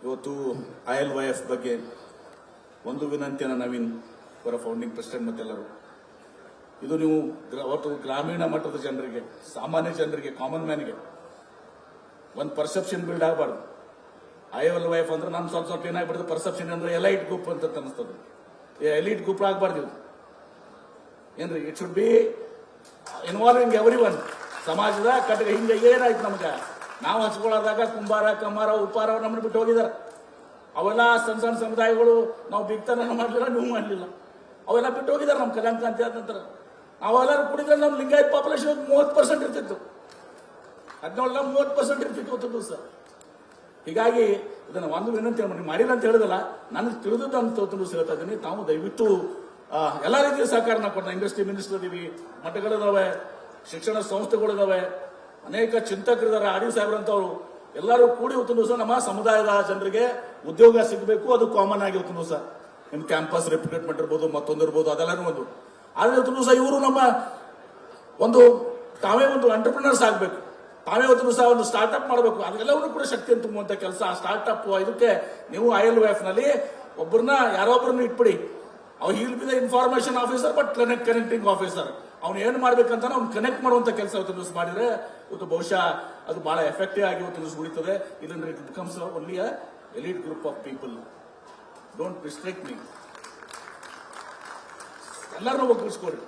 ಇವತ್ತು ILYF ಬಗ್ಗೆ ಒಂದು ವಿನಂತಿಯನ್ನು ನವೀನ್ ಅವರ ಫೌಂಡಿಂಗ್ ಪ್ರೆಸಿಡೆಂಟ್ ಮತ್ತೆಲ್ಲರೂ, ಇದು ನೀವು ಅವತ್ತು ಗ್ರಾಮೀಣ ಮಟ್ಟದ ಜನರಿಗೆ, ಸಾಮಾನ್ಯ ಜನರಿಗೆ, ಕಾಮನ್ ಮ್ಯಾನ್ಗೆ ಒಂದು ಪರ್ಸೆಪ್ಷನ್ ಬಿಲ್ಡ್ ಆಗಬಾರ್ದು. ILYF ಅಂದ್ರೆ ನಾನು ಸ್ವಲ್ಪ ಏನಾಗ್ಬಿಡ್ತದೆ, ಪರ್ಸೆಪ್ಷನ್ ಅಂದ್ರೆ ಎಲೈಟ್ ಗ್ರೂಪ್ ಅಂತ ಅನಿಸ್ತದೆ. ಎಲೈಟ್ ಗ್ರೂಪ್ ಆಗಬಾರ್ದು ಏನ್ರಿ. It should be involving every one. ಸಮಾಜದ ಕಟ್ಟಿಗೆ ಹಿಂಗೆ ಏನಾಯ್ತು ನಮ್ಗೆ, ನಾವು ಹಚ್ಕೊಳ್ಳೋದಾಗ ಕುಂಬಾರ, ಕಮ್ಮಾರ, ಉಪ್ಪಾರ ನಮ್ಮನ್ನು ಬಿಟ್ಟು ಹೋಗಿದ್ದಾರೆ. ಅವೆಲ್ಲ ಸಣ್ಣ ಸಣ್ಣ ಸಮುದಾಯಗಳು ನಾವು ಬಿಗ್ತನ ಮಾಡಲಿಲ್ಲ, ನೀವು ಮಾಡಲಿಲ್ಲ, ಅವೆಲ್ಲ ಬಿಟ್ಟು ಹೋಗಿದ್ದಾರೆ. ನಮ್ಮ ಕಲ್ಯಾಣ ಕ್ರಾಂತಿ ಆದ ನಂತರ ನಾವೆಲ್ಲರೂ ಕುಡಿದ್ರೆ ನಮ್ಮ ಲಿಂಗಾಯತ್ ಪಾಪ್ಯುಲೇಷನ್ 30% ಇರ್ತಿತ್ತು, 17 30% ಇರ್ತಿತ್ತು ಇವತ್ತು ದಿವಸ. ಹೀಗಾಗಿ ಇದನ್ನು ಒಂದು ವಿನಂತಿ ಮಾಡಿಲ್ಲ ಅಂತ ಹೇಳಿದಲ್ಲ, ನನಗೆ ತಿಳಿದದ್ದು ಅಂತ ದಿವಸ ಹೇಳ್ತಾ ಇದ್ದೀನಿ. ತಾವು ದಯವಿಟ್ಟು ಎಲ್ಲ ರೀತಿಯ ಸಹಕಾರನ ಕೊಡ್ತಾ, ಇಂಡಸ್ಟ್ರಿ ಮಿನಿಸ್ಟರ್ ಇದೀವಿ, ಮಠಗಳಿದಾವೆ, ಶಿಕ್ಷಣ ಸಂಸ್ಥೆಗಳಿದಾವೆ, ಅನೇಕ ಚಿಂತಕರಿದ್ದಾರೆ, ಆರ್ ಡಿ ಸಾಹೇಬ್ರಂತವ್ರು ಎಲ್ಲರೂ ಕೂಡಿ ಇವತ್ತು ದಿವಸ ನಮ್ಮ ಸಮುದಾಯದ ಜನರಿಗೆ ಉದ್ಯೋಗ ಸಿಗಬೇಕು. ಅದು ಕಾಮನ್ ಆಗಿ ಇವತ್ತು ದಿವಸ ನಿಮ್ಮ ಕ್ಯಾಂಪಸ್ ರಿಕ್ರೂಟ್ಮೆಂಟ್ ಇರ್ಬೋದು, ಮತ್ತೊಂದಿರ್ಬೋದು, ಅದೆಲ್ಲರೂ ಒಂದು. ಆದ್ರೆ ಇವತ್ತು ದಿವಸ ಇವರು ನಮ್ಮ ಒಂದು ತಾವೇ ಒಂದು ಎಂಟರ್ಪ್ರಿನರ್ಸ್ ಆಗಬೇಕು, ತಾವೇ ಇವತ್ತು ದಿವಸ ಒಂದು ಸ್ಟಾರ್ಟ್ಅಪ್ ಮಾಡಬೇಕು. ಅದೆಲ್ಲವನ್ನೂ ಕೂಡ ಶಕ್ತಿಯನ್ನು ತುಂಬುವಂತ ಕೆಲಸ ಸ್ಟಾರ್ಟ್ಅಪ್. ಇದಕ್ಕೆ ನೀವು ILYF ನಲ್ಲಿ ಒಬ್ಬರನ್ನ ಯಾರೊಬ್ಬರನ್ನ ಇಟ್ಬಿಡಿ. ಅವ್ರು will be the information officer but connecting officer. ಅವ್ನು ಏನು ಮಾಡ್ಬೇಕಂತ ಅವ್ನು ಕನೆಕ್ಟ್ ಮಾಡುವಂತ ಕೆಲಸ ಇವತ್ತು ದಿವಸ ಮಾಡಿದ್ರೆ ಇವತ್ತು ಬಹುಶಃ ಅದು ಬಹಳ ಎಫೆಕ್ಟಿವ್ ಆಗಿ ಇವತ್ತು ದಿವಸ ಉಳಿತದೆ. ಇದನ್ನ it becomes only a elite group of people. Don't restrict me. ಎಲ್ಲರನ್ನೂ ಒಗ್ಗೂಡಿಸ್ಕೊಡಿ.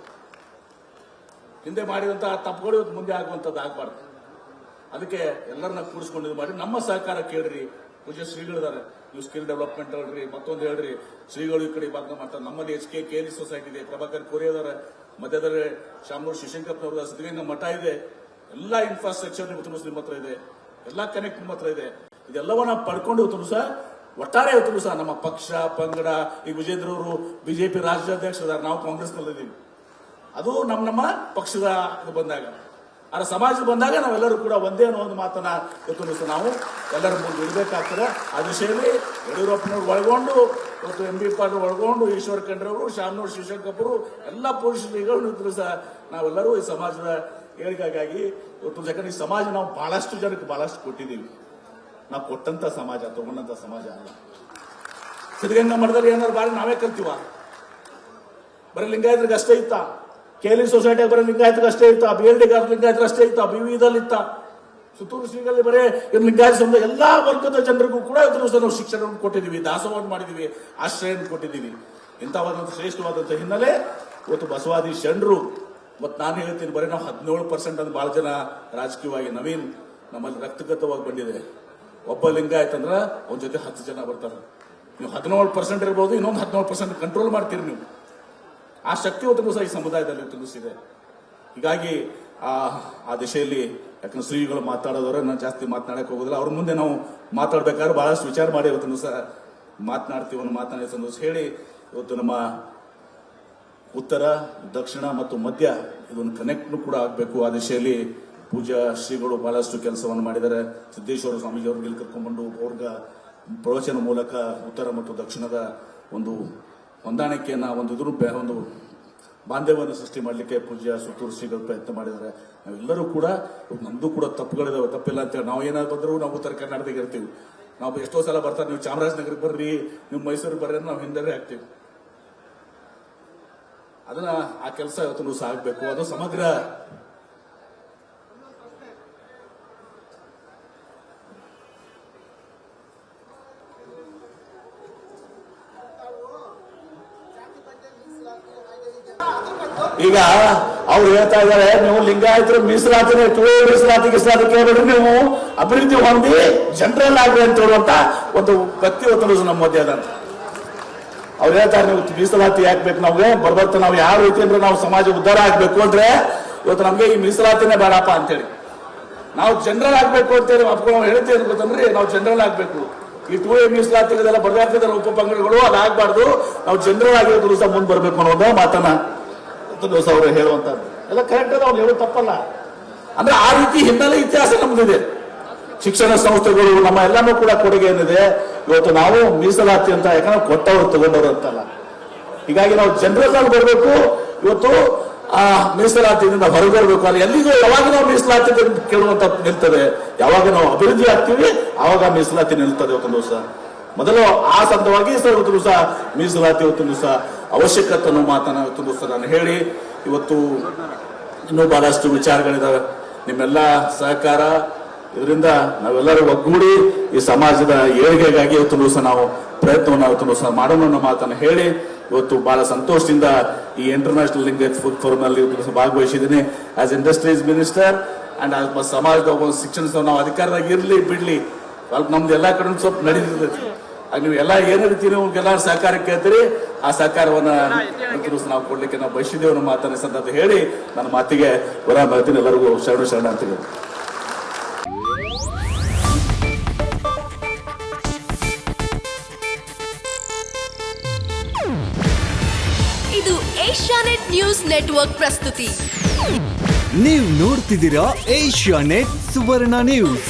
ಹಿಂದೆ ಮಾಡಿದಂತ ತಪ್ಪುಗಳು ಇವತ್ತು ಮುಂದೆ ಆಗುವಂತದ್ದು ಆಗಬಾರ್ದು. ಅದಕ್ಕೆ ಎಲ್ಲರನ್ನ ಕೂಡಿಸ್ಕೊಂಡು ಮಾಡಿ ನಮ್ಮ ಸಹಕಾರ ಕೇಳ್ರಿ. ಪೂಜ್ಯ ಶ್ರೀಗಳಿದ್ದಾರೆ, ನೀವು ಸ್ಕಿಲ್ ಡೆವಲಪ್ಮೆಂಟ್ ಹೇಳ್ರಿ, ಮತ್ತೊಂದು ಹೇಳ್ರಿ. ಶ್ರೀಗಳು ಈ ಕಡೆ ಭಾಗ ಮಾಡ್ತಾರೆ. ನಮ್ಮಲ್ಲಿ HK ಸೊಸೈಟಿ ಇದೆ, ಪ್ರಭಾಕರ್ ಕೋರಿಯದವರ ಮಧ್ಯದಲ್ಲಿ ಶಾಮನೂರು ಶಿಶಂಕಪ್ಪನವರ ಸಿದ್ಧಗಂಗಾ ಮಠ ಇದೆ. ಎಲ್ಲ ಇನ್ಫ್ರಾಸ್ಟ್ರಕ್ಚರ್ ನಿಮ್ಮ ಹತ್ರ ಇದೆ, ಎಲ್ಲ ಕನೆಕ್ಟ್ ನಿಮ್ಮ ಹತ್ರ ಇದೆ. ಇದೆಲ್ಲವನ್ನ ಪಡ್ಕೊಂಡು ಇವತ್ತು ಸಹ ಒಟ್ಟಾರೆ ಇವತ್ತು ಸಹ ನಮ್ಮ ಪಕ್ಷ ಪಂಗಡ, ಈ ವಿಜೇಂದ್ರ ಅವರು BJP ರಾಜ್ಯಾಧ್ಯಕ್ಷರಾದ, ನಾವು ಕಾಂಗ್ರೆಸ್ ನಲ್ಲಿದ್ದೀವಿ. ಅದು ನಮ್ಮ ಪಕ್ಷದ ಇದು ಬಂದಾಗ, ಆದ್ರೆ ಸಮಾಜ ಬಂದಾಗ ನಾವೆಲ್ಲರೂ ಕೂಡ ಒಂದೇ ಅನ್ನೋ ಒಂದು ಮಾತನ್ನ ಇವತ್ತು ನಾವು ಎಲ್ಲರ ಮುಂದೆ ಇಡಬೇಕಾಗ್ತದೆ. ಆ ದಿಶೆಯಲ್ಲಿ ಯಡಿಯೂರಪ್ಪನವ್ರು ಒಳಗೊಂಡು, ಇವತ್ತು MB ಪಾಟೀಲ್ ಒಳಗೊಂಡು, ಈಶ್ವರ ಖಂಡ್ರವರು, ಶಾಮನೂರು ಶಿವಶಂಕರಪ್ಪರು, ಎಲ್ಲ ಪುರುಷರುಗಳು ಇವತ್ತು ಸಹ ನಾವೆಲ್ಲರೂ ಈ ಸಮಾಜದ ಏಳಿಗೆಗಾಗಿ ಇವತ್ತು ಯಾಕಂದ್ರೆ ಈ ಸಮಾಜ ನಾವು ಬಹಳಷ್ಟು ಜನಕ್ಕೆ ಬಹಳಷ್ಟು ಕೊಟ್ಟಿದ್ದೀವಿ. ನಾವು ಕೊಟ್ಟಂತ ಸಮಾಜ, ತಗೊಂಡಂತ ಸಮಾಜ ಅಲ್ಲ. ಸಿದ್ಧಗಂಗಾ ಮಠದಲ್ಲಿ ಏನಾದ್ರು ಬಾರಿ ನಾವೇ ಕಲ್ತೀವ? ಬರೀ ಲಿಂಗಾಯತರಿಗೆ ಅಷ್ಟೇ ಇತ್ತ? KL ಸೊಸೈಟಿ ಬರೀ ಲಿಂಗಾಯತರಿಗೆ ಅಷ್ಟೇ ಇತ್ತ? BLD ಲಿಂಗಾಯತರಿಗೆ ಅಷ್ಟೇ ಇತ್ತ? BVದಲ್ಲಿ ಇತ್ತ? ಸುತ್ತೂರು ಶ್ರೀಗಳಲ್ಲಿ ಬರೀ ಲಿಂಗಾಯತ ಸಮುದಾಯ ಎಲ್ಲಾ ವರ್ಗದ ಜನರಿಗೂ ಕೂಡ ಇವತ್ತು ನಾವು ಶಿಕ್ಷಣವನ್ನು ಕೊಟ್ಟಿದ್ದೀವಿ, ದಾಸೋಹವನ್ನು ಮಾಡಿದ್ದೀವಿ, ಆಶ್ರಯವನ್ನು ಕೊಟ್ಟಿದ್ದೀವಿ. ಇಂಥವಾದಂಥ ಶ್ರೇಷ್ಠವಾದಂಥ ಹಿನ್ನೆಲೆ ಇವತ್ತು ಬಸವಾದಿ ಶರಣರು. ಮತ್ತು ನಾನು ಹೇಳ್ತೀನಿ, ಬರೀ ನಾವು 17% ಅಂತ ಬಹಳ ಜನ ರಾಜಕೀಯವಾಗಿ ನವೀನ್ ನಮ್ಮಲ್ಲಿ ರಕ್ತಗತವಾಗಿ ಬಂದಿದೆ. ಒಬ್ಬ ಲಿಂಗಾಯತ ಅಂದ್ರೆ ಅವನ ಜೊತೆ 10 ಜನ ಬರ್ತಾರೆ. ನೀವು 17% ಇರ್ಬೋದು, ಇನ್ನೊಂದು 17% ಕಂಟ್ರೋಲ್ ಮಾಡ್ತೀರಿ ನೀವು. ಆ ಶಕ್ತಿ ಇವತ್ತು ಸಹ ಈ ಸಮುದಾಯದಲ್ಲಿ ತುಂಬಿಸಿದೆ. ಹೀಗಾಗಿ ಆ ದಿಶೆಯಲ್ಲಿ ಯಾಕಂದ್ರೆ ಶ್ರೀಗಳು ಮಾತಾಡೋದವ್ರೆ, ನಾನು ಜಾಸ್ತಿ ಮಾತನಾಡಕ್ಕೆ ಹೋಗೋದಿಲ್ಲ. ಅವ್ರ ಮುಂದೆ ನಾವು ಮಾತಾಡ್ಬೇಕಾದ್ರೆ ಬಹಳಷ್ಟು ವಿಚಾರ ಮಾಡಿ ಇವತ್ತು ಸಹ ಮಾತನಾಡ್ತೀವಿ. ಒಂದು ಮಾತನಾಡಿ ಸಂತೋಷ ಹೇಳಿ, ಇವತ್ತು ನಮ್ಮ ಉತ್ತರ, ದಕ್ಷಿಣ ಮತ್ತು ಮಧ್ಯ ಇದೊಂದು ಕನೆಕ್ಟ್ ಕೂಡ ಆಗಬೇಕು. ಆ ದಿಶೆಯಲ್ಲಿ ಪೂಜಾ ಶ್ರೀಗಳು ಬಹಳಷ್ಟು ಕೆಲಸವನ್ನು ಮಾಡಿದ್ದಾರೆ. ಸಿದ್ದೇಶ್ವರ ಸ್ವಾಮೀಜಿ ಅವ್ರಿಗೆ ಕರ್ಕೊಂಡ್ಬಂದು ಅವ್ರ ಪ್ರವಚನ ಮೂಲಕ ಉತ್ತರ ಮತ್ತು ದಕ್ಷಿಣದ ಒಂದು ಹೊಂದಾಣಿಕೆಯನ್ನ ಒಂದು ಬಾಂಧವ್ಯವನ್ನು ಸೃಷ್ಟಿ ಮಾಡಲಿಕ್ಕೆ ಪೂಜ್ಯ ಸುತ್ತೂರು ಶ್ರೀಗಳು ಪ್ರಯತ್ನ ಮಾಡಿದ್ದಾರೆ. ನಾವೆಲ್ಲರೂ ಕೂಡ ನಮ್ದು ಕೂಡ ತಪ್ಪುಗಳಿದಾವೆ, ತಪ್ಪಿಲ್ಲ ಅಂತೇಳಿ ನಾವು ಏನಾದ್ರು ಬಂದರೂ ನಾವು ಉತ್ತರ ಕರ್ನಾಟಕ ಇರ್ತೀವಿ. ನಾವು ಎಷ್ಟೋ ಸಲ ಬರ್ತಾರೆ, ನೀವು ಚಾಮರಾಜನಗರಕ್ಕೆ ಬರ್ರಿ, ನೀವು ಮೈಸೂರಿಗೆ ಬರ್ರಿ, ನಾವು ಹಿಂದೆ ಆಗ್ತೀವಿ. ಅದನ್ನ ಆ ಕೆಲಸ ಇವತ್ತು ಸಾಗಬೇಕು. ಅದು ಸಮಗ್ರ ಈಗ ಅವ್ರು ಹೇಳ್ತಾ ಇದ್ದಾರೆ, ನೀವು ಲಿಂಗಾಯತರು ಮೀಸಲಾತಿನ ಮೀಸಲಾತಿ ಕೇಳ್ಬೇಡ್ರಿ, ನೀವು ಅಭಿವೃದ್ಧಿ ಹೊಂದಿ ಜನರಲ್ ಆಗ್ರಿ ಅಂತ ಹೇಳುವಂತ ಒಂದು ವ್ಯಕ್ತಿ ಇವತ್ತು ನಮ್ಮ ಮಧ್ಯೆ ಅದಂತ. ಅವ್ರು ಹೇಳ್ತಾರೆ, ನೀವು ಮೀಸಲಾತಿ ಹಾಕ್ಬೇಕು, ನಮ್ಗೆ ಬರ್ಬರ್ತ ನಾವು ಯಾವ ರೀತಿ ಅಂದ್ರೆ ನಾವು ಸಮಾಜ ಉದ್ಧಾರ ಆಗ್ಬೇಕು ಅಂದ್ರೆ ಇವತ್ತು ನಮ್ಗೆ ಈ ಮೀಸಲಾತಿನೇ ಬೇಡಪ್ಪ ಅಂತೇಳಿ ನಾವು ಜನರಲ್ ಆಗ್ಬೇಕು ಅಂತೇಳಿ ನಾವು ಹೇಳ್ತೇವೆ. ಗೊತ್ತಂದ್ರೆ ನಾವು ಜನರಲ್ ಆಗ್ಬೇಕು. ಈ 2A ಮೀಸಲಾತಿಗಳೆಲ್ಲ ಬರ್ದಾಗ್ತಿದ್ದಾರೆ ಉಪ ಪಂಗಡಗಳು, ಅದಾಗಬಾರ್ದು. ನಾವು ಜನರಲ್ ಆಗಿರೋದು ಸಹ ಮುಂದೆ ಬರ್ಬೇಕು ಅನ್ನೋದು ಮಾತನ್ನ ದಿವಸ ಅವರು ಹೇಳುವಂತದ್ದು ಎಲ್ಲ ಕರೆಕ್ಟ್ ಅದ. ಅವ್ರು ಹೇಳೋದು ತಪ್ಪಲ್ಲ. ಅಂದ್ರೆ ಆ ರೀತಿ ಹಿನ್ನೆಲೆ ಇತಿಹಾಸ ನಮ್ದಿದೆ. ಶಿಕ್ಷಣ ಸಂಸ್ಥೆಗಳು ನಮ್ಮ ಎಲ್ಲಾನು ಕೂಡ ಕೊಡುಗೆ ಏನಿದೆ. ಇವತ್ತು ನಾವು ಮೀಸಲಾತಿ ಅಂತ ಯಾಕಂದ್ರೆ ಕೊಟ್ಟವರು ತಗೊಂಡವರು ಅಂತಲ್ಲ. ಹೀಗಾಗಿ ನಾವು ಜನರಲ್ ಆಗಿ ಬರಬೇಕು. ಇವತ್ತು ಆ ಮೀಸಲಾತಿಯಿಂದ ಹೊರಬರಬೇಕು. ಅಲ್ಲಿ ಎಲ್ಲಿಗೂ ಯಾವಾಗ ನಾವು ಮೀಸಲಾತಿ ಕೇಳುವಂತ ನಿಲ್ತದೆ, ಯಾವಾಗ ನಾವು ಅಭಿವೃದ್ಧಿ ಆಗ್ತೀವಿ ಆವಾಗ ಮೀಸಲಾತಿ ನಿಲ್ತದೆ. ಇವತ್ತೊಂದು ದಿವಸ ಮೊದಲು ಆ ಸಂದವಾಗಿ ಸರ್ ಇವತ್ತು ದಿವಸ ಮೀಸಲಾತಿ ಇವತ್ತೊಂದು ದಿವಸ ಅವಶ್ಯಕತೆ ಅನ್ನೋ ಮಾತನ್ನ ಇವತ್ತೊಂದು ದಿವಸ ನಾನು ಹೇಳಿ, ಇವತ್ತು ಇನ್ನೂ ಬಹಳಷ್ಟು ವಿಚಾರಗಳಿದಾವೆ. ನಿಮ್ಮೆಲ್ಲ ಸಹಕಾರ ಇದರಿಂದ ನಾವೆಲ್ಲರೂ ಒಗ್ಗೂಡಿ ಈ ಸಮಾಜದ ಏಳಿಗೆಗಾಗಿ ಇವತ್ತು ದಿವಸ ನಾವು ಪ್ರಯತ್ನವನ್ನು ಇವತ್ತು ದಿವಸ ಮಾಡೋಣ ಅನ್ನೋ ಮಾತನ್ನು ಹೇಳಿ, ಇವತ್ತು ಬಹಳ ಸಂತೋಷದಿಂದ ಈ ಇಂಟರ್ನ್ಯಾಷನಲ್ ಲಿಂಗೇಜ್ ಫುಡ್ ಫೋರಂ ನಲ್ಲಿ ಇವತ್ತು ಭಾಗವಹಿಸಿದ್ದೀನಿ ಆಸ್ ಇಂಡಸ್ಟ್ರೀಸ್ ಮಿನಿಸ್ಟರ್. ಅಂಡ್ ಸಮಾಜದ ಒಂದು ಶಿಕ್ಷಣ ನಾವು ಅಧಿಕಾರದಾಗ ಇರ್ಲಿ ಬಿಡ್ಲಿ ಸ್ವಲ್ಪ ನಮ್ದು ಎಲ್ಲಾ ಕಡೆ ಸ್ವಲ್ಪ ನಡೀತಿರ್ತೈತಿ. ಆಗ ನೀವು ಎಲ್ಲ ಏನೇ ರೀತಿ ನಿಮ್ಗೆಲ್ಲ ಸಹಕಾರ ಕೇಳ್ತೀರಿ, ಆ ಸಹಕಾರವನ್ನ ನಾವು ಕೊಡ್ಲಿಕ್ಕೆ ನಾವು ಬಯಸಿದ್ದೇವೆ ಅನ್ನೋ ಮಾತನ್ನ ಸಂದರ್ಭ ಹೇಳಿ ನನ್ನ ಮಾತಿಗೆ ವಿರಾಮ ಮಾಡ್ತೀನಿ. ಎಲ್ಲರಿಗೂ ಶರಣ ಅಂತ ಹೇಳಿ. ಇದು ಏಷ್ಯಾನೆಟ್ ನ್ಯೂಸ್ ನೆಟ್ವರ್ಕ್ ಪ್ರಸ್ತುತಿ. ನೀವು ನೋಡ್ತಿದ್ದೀರಾ ಏಷ್ಯಾನೆಟ್ ಸುವರ್ಣ ನ್ಯೂಸ್.